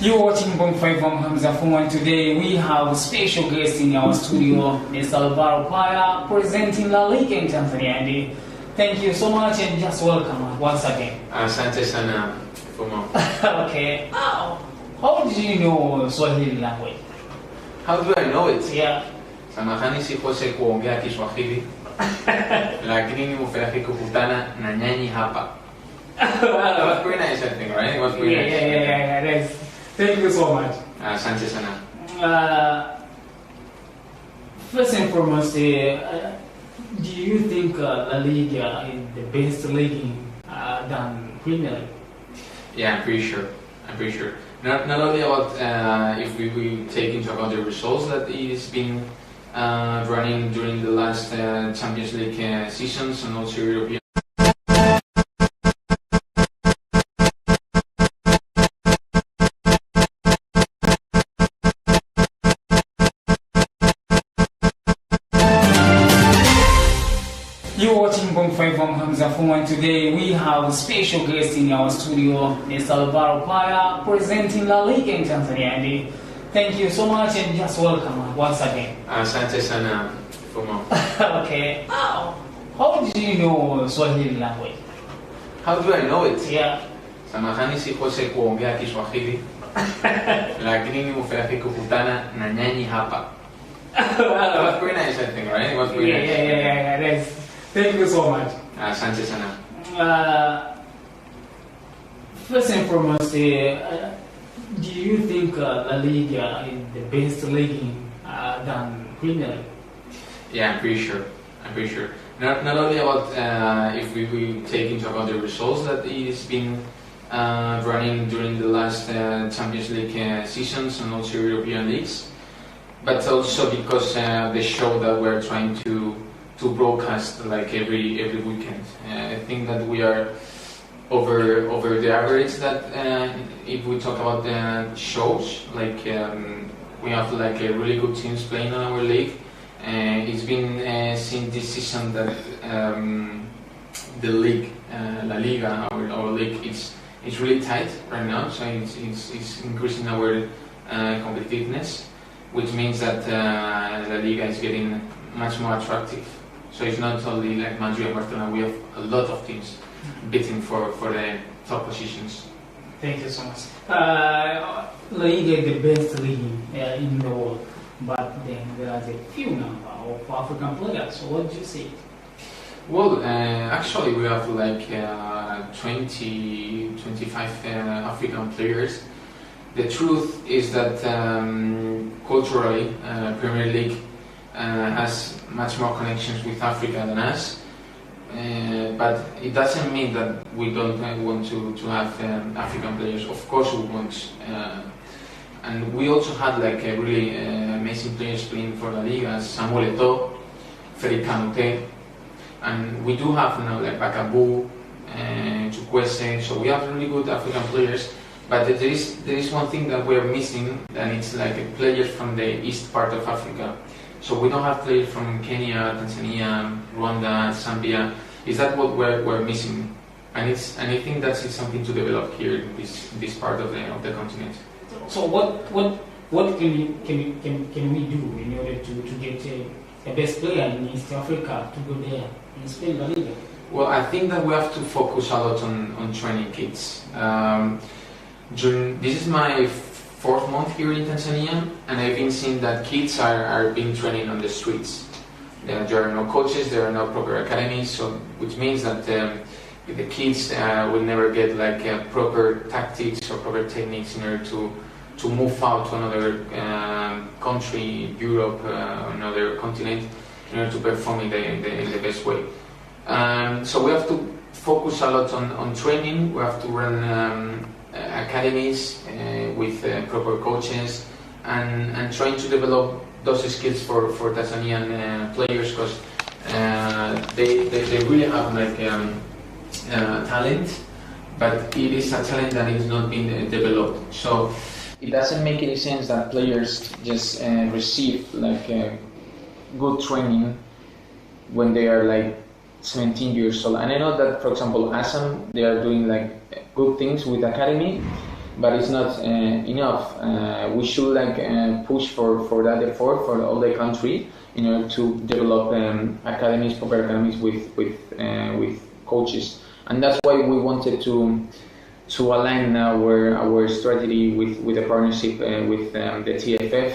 You're watching Bong Five from Hamza Fuman. Today we have a special guest in our studio, Mr. Alvaro Paya, presenting La Liga in Tanzania. And thank you so much and just welcome once again. Asante sana Fumo. Okay. How did you know Swahili language? How do I know it? Yeah. Samahani sikose kuongea Kiswahili. Lakini nimefurahi kukutana na nyinyi hapa. It was very nice, I think, right? It was very nice. Yeah. Thank you so much. Asante sana. First and foremost, do you think La Liga is the best league than Premier League? Yeah, I'm pretty sure. Not only about if we take into account the results that it's been running during the last Champions League seasons and also European. You're watching Bong Five from Hamza Fuman. Today we have a special guest in our studio, Mr. Alvaro Paya, presenting La Liga in Tanzania. And thank you so much and just welcome once again. Asante sana Fumo. Okay. How did you know Swahili language? How do I know it? Yeah. Samahani sikose kuongea Kiswahili. Lakini nimefurahi kukutana na nyinyi hapa. It was very nice, I think, right? It was very nice. Yeah. Thank you so much. Asante sana. First and foremost, do you think La Liga is the best league than Premier League? Yeah, I'm pretty sure. Not only about if we take into account the results that it's been running during the last Champions League seasons and also European leagues, but also because the show that we're trying to broadcast like every weekend. I think that we are over the average that if we talk about the shows, like we have like a really good teams playing in our league. It's been since this season that the league, La Liga, our league, it's really tight right now. So it's increasing our competitiveness, which means that La Liga is getting much more attractive. So it's not only like Madrid and Barcelona, we have a lot of teams bidding for the top positions. Thank you so much. La Liga is the best league in the world, but then there are a few number of African players. So what do you say? Well, actually we have like 25 African players. The truth is that culturally, Premier League has much more connections with Africa than us, but it doesn't mean that we don't want to have African players. Of course we want, and we also had like a really amazing players playing for La Liga, Samuel Eto'o, Freddy Kanouté, and we do have now like Bakabu, Chukwueze, so we have really good African players. But there is one thing that we're missing, and it's like players from the east part of Africa. So we don't have players from Kenya, Tanzania, Rwanda, Zambia. Is that what we're missing? And I think that's something to develop here in this part of the continent. So what can we do in order to get a best player in East Africa to go there and spend La Liga? Well, I think that we have to focus a lot on training kids. This is my 4th month here in Tanzania, and I've been seeing that kids are being training on the streets. There are no coaches, there are no proper academies, so which means that the kids will never get like proper tactics or proper techniques in order to move out to another country, Europe, another continent, in order to perform in the best way. So we have to focus a lot on training. We have to run academies with proper coaches and trying to develop those skills for Tanzanian players, because they really have like talent, but it is a talent that is not being developed. So it doesn't make any sense that players just receive like good training when they are like 17 years old. And I know that, for example, Assam, they are doing like good things with academy, but it's not enough. We should push for that effort for all the country in order to develop academies, proper academies with coaches, and that's why we wanted to align our strategy with a partnership with the TFF,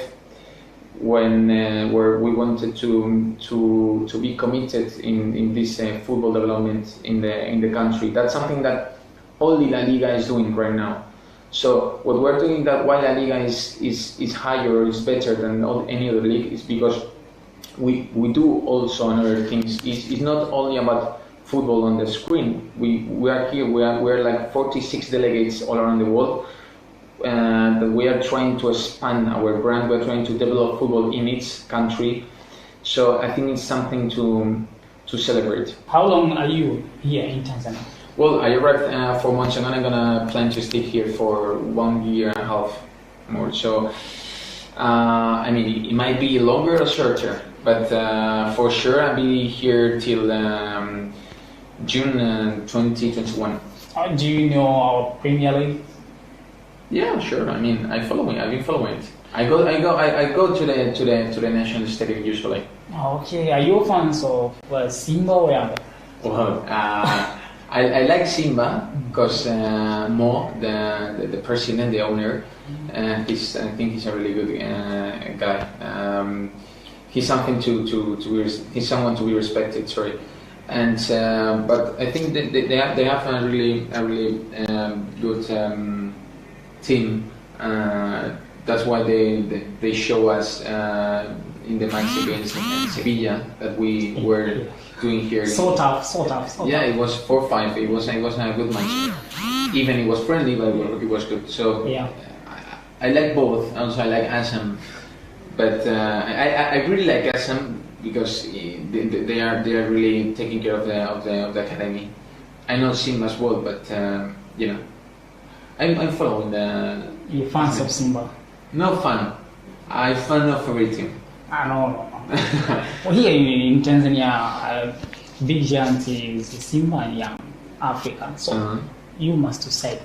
where we wanted to be committed in this football development in the country. That's something that only La Liga is doing right now. So what we're doing, that why La Liga is higher or is better than any other league, is because we do also other things. It's not only about football on the screen. We are here. We are like 46 delegates all around the world. That we are trying to expand our brand. We're trying to develop football in each country. So I think it's something to celebrate. How long are you here in Tanzania? Well, I arrived 4 months ago, and I'm gonna plan to stay here for 1 year and a half more. So I mean, it might be longer or shorter, but for sure I'll be here till June 2021. Do you know our Premier League? Yeah, sure. I mean, I've been following it. I go to the national stadium usually. Okay, are you fans of Simba or Yanga? Well, I like Simba because Mo, the president, the owner, I think he's a really good guy. He's someone to be respected. Sorry, and but I think that they have a really good team. That's why they show us in the match against Sevilla that we were doing here. So tough. Yeah, it was 4-5. It was a good match. Even it was friendly, but it was good. So yeah, I like both. Also, I like Assam, but I really like Assam because they are really taking care of the academy. I know Simba as well, but you know, I'm following the. You're fans of Simba? No fan. I'm fan of every team. No. Well, here in Tanzania, big giant is Simba and Young Africa. So you must decide.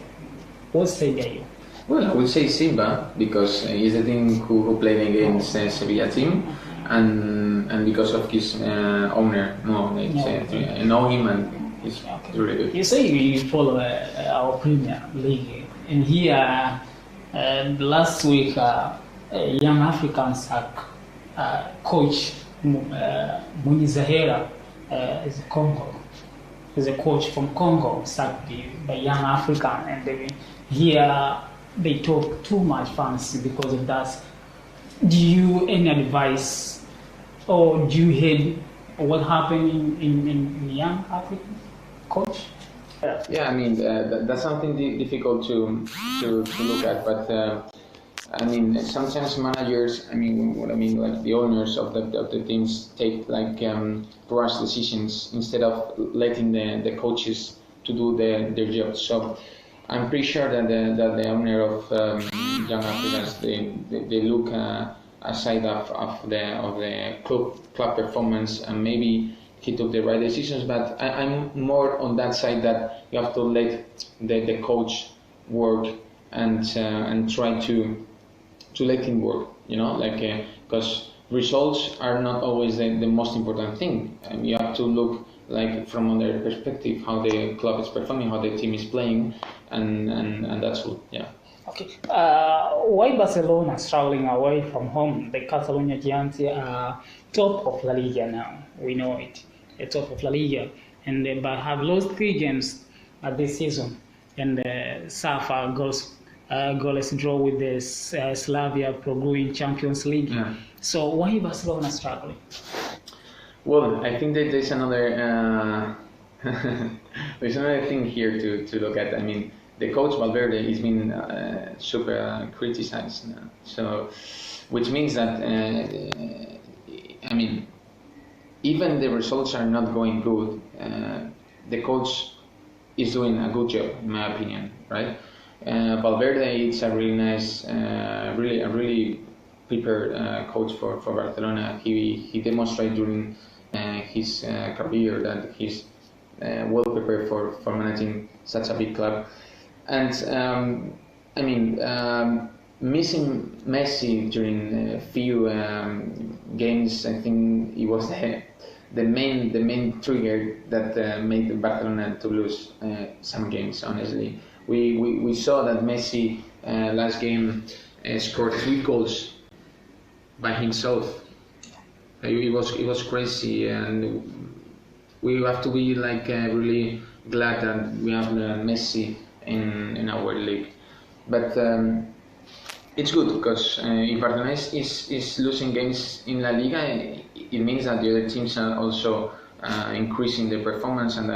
What side are you? Well, I would say Simba because he's the team who played against Sevilla team, and because of his owner. I know him and he's really good. You say you follow our Premier League, and here last week Young Africans coach ZAHERA is a coach from Congo, sacked by Young African, and here they talk too much fancy because of that. Do you any advice, or do you hear what happened in Young African coach? Yeah, I mean that's something difficult to look at, but I mean sometimes managers, like the owners of the teams take rash decisions instead of letting the coaches to do their job. So I'm pretty sure that the owner of Young Africans they look aside of the club performance, and maybe he took the right decisions, but I'm more on that side that you have to let the coach work and try to let him work, you know, because results are not always the most important thing. You have to look from their perspective how the club is performing, how the team is playing, and that's all. Yeah. Okay. Why Barcelona struggling away from home? The Catalonia Giants are top of La Liga now. We know it. The top of La Liga, and but have lost 3 games this season, and suffer goalless draw with the Slavia Prague in Champions League. Yeah. So why Barcelona struggling? Well, I think that there's another thing here to look at. I mean, the coach Valverde has been super criticized now. So, which means that even the results are not going good, the coach is doing a good job, in my opinion, right? Valverde is a really nice, really prepared coach for Barcelona. He demonstrated during his career that he's well prepared for managing such a big club. And I mean, missing Messi during a few games, I think it was the main trigger that made Barcelona to lose some games. Honestly, we saw that Messi last game scored 3 goals by himself. It was crazy, and we have to be like really glad that we have Messi in our league. But it's good because if Barcelona is losing games in La Liga, it means that the other teams are also increasing their performance and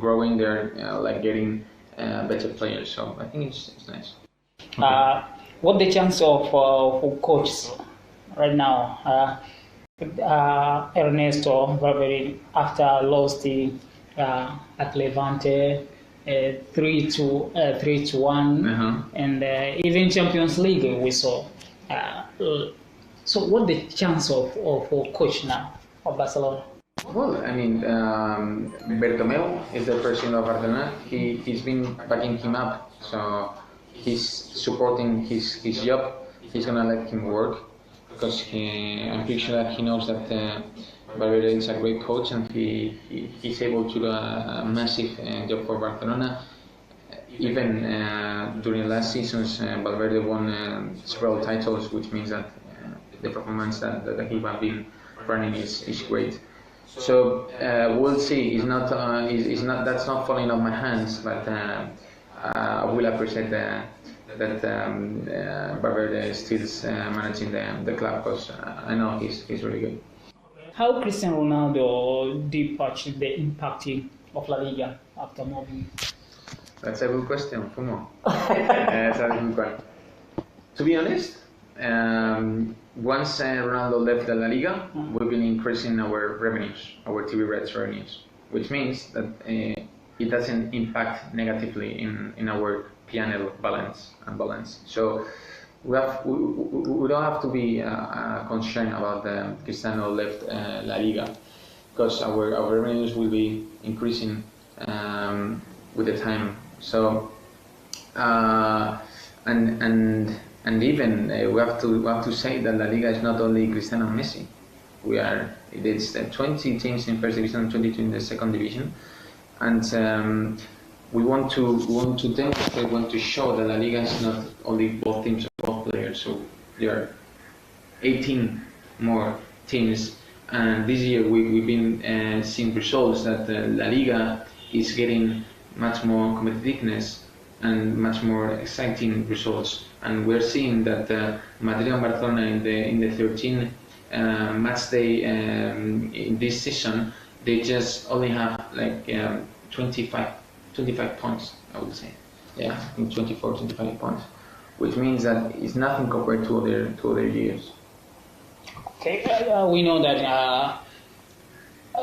growing their like getting better players. So I think it's nice. What the chance of coaches right now? Ernesto Valverde after lost at Levante 3-1, and even Champions League we saw. So what the chance of coach now of Barcelona? Well, I mean, Bertomeu is the president of Barcelona. He's been backing him up, so he's supporting his job. He's gonna let him work because I'm pretty sure that he knows that Valverde is a great coach and he's able to do a massive job for Barcelona. Even during last seasons, Valverde won several titles, which means that the performance that he has been running is great. So we'll see. That's not falling off my hands, but I will appreciate that Valverde is still managing the club because I know he's really good. How Cristiano Ronaldo departed the impacting of La Liga after moving? That's a good question, Fumo. That's a good one. To be honest, once Ronaldo left the La Liga, we've been increasing our revenues, our TV rights revenues, which means that it doesn't impact negatively in our P&L balance. So we don't have to be concerned about Cristiano left La Liga because our revenues will be increasing with the time. So and even we have to say that La Liga is not only Cristiano and Messi. It's 20 teams in first division and 22 in the second division, and we want to demonstrate, want to show that La Liga is not only both teams or both players. So there are 18 more teams, and this year we've been seeing results that La Liga is getting much more competitiveness and much more exciting results. And we're seeing that Madrid and Barcelona in the 13 match day in this season, they just only have like 25 points, I would say. Yeah, I think 24, 25 points, which means that it's nothing compared to other years. Okay, we know that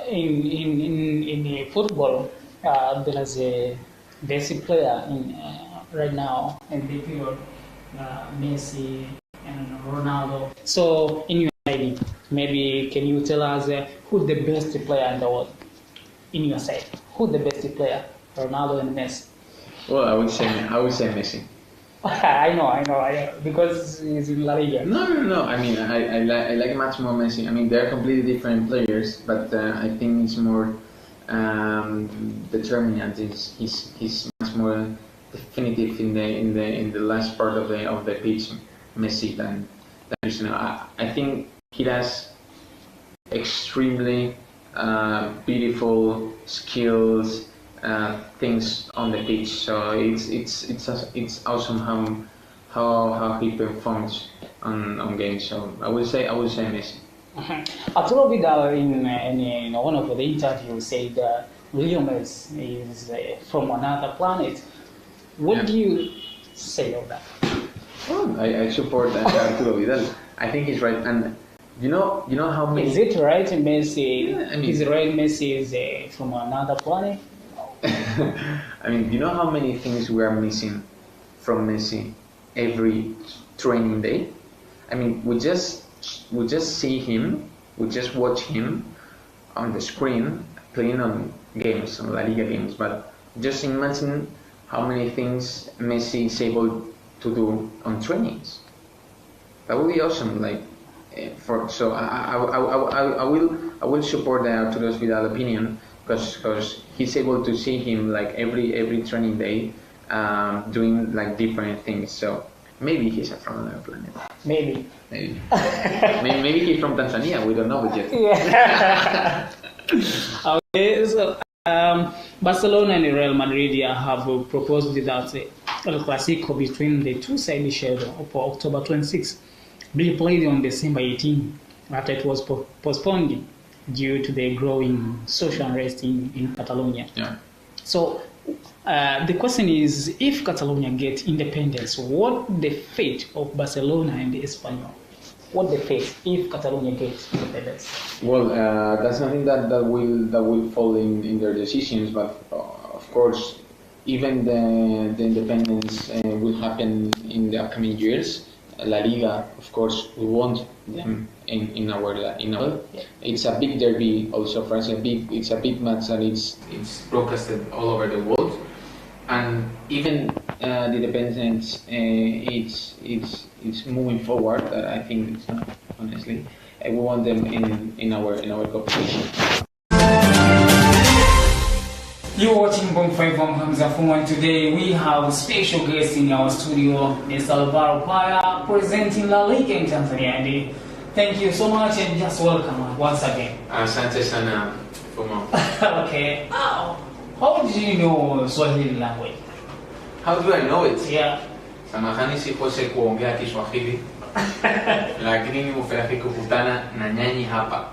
in the football there is a basic player right now in the period, Messi and Ronaldo. So in your idea, maybe can you tell us who's the best player in the world? In your side, who's the best player, Ronaldo and Messi? Well, I would say Messi. I know, because he's in La Liga. No. I mean, I like much more Messi. I mean, they're completely different players, but I think it's more determinant. He's much more definitive in the last part of the pitch, Messi than Cristiano. I think he has extremely beautiful skills. Things on the pitch, so it's awesome how he performs on games. So I would say Messi. Arturo Vidal in one of the interviews said Leo Messi is from another planet. What do you say of that? Well, I support Arturo Vidal. I think he's right, and you know how many. Is it right, Messi? Yeah, I mean, is it right, Messi is from another planet? I mean, you know how many things we are missing from Messi every training day? I mean, we just see him, we just watch him on the screen playing on games, on La Liga games, but just imagine how many things Messi is able to do on trainings. That would be awesome. Like, so I will support the Arturo Vidal opinion because he's able to see him like every training day, doing like different things. So maybe he's from another planet. Maybe. Maybe he's from Tanzania. We don't know it yet. Yeah. Okay, so Barcelona and Real Madrid have proposed that El Clasico between the two sides scheduled for October 26 be played on December 18 after it was postponed due to the growing social unrest in Catalonia. Yeah. So the question is, if Catalonia gets independence, what the fate of Barcelona and Espanyol? What the fate if Catalonia gets independence? Well, that's something that will fall in their decisions. But of course, even the independence will happen in the upcoming years. La Liga, of course, we want them in our. Yeah. It's a big derby also for us. It's a big match, and it's broadcasted all over the world. And even the independence, it's moving forward. I think it's not, honestly. We want them in our competition. You're watching Bong 5 from Hamza Fumo, and today we have a special guest in our studio, Mr. Alvaro Paya, presenting La Liga in Tanzania. And thank you so much and just welcome once again. Asante sana, Fumo. Okay. How did you know Swahili language? How do I know it? Yeah. Samahani si Jose kuongea Kiswahili. Lakini nimefurahi kukutana na nyinyi hapa.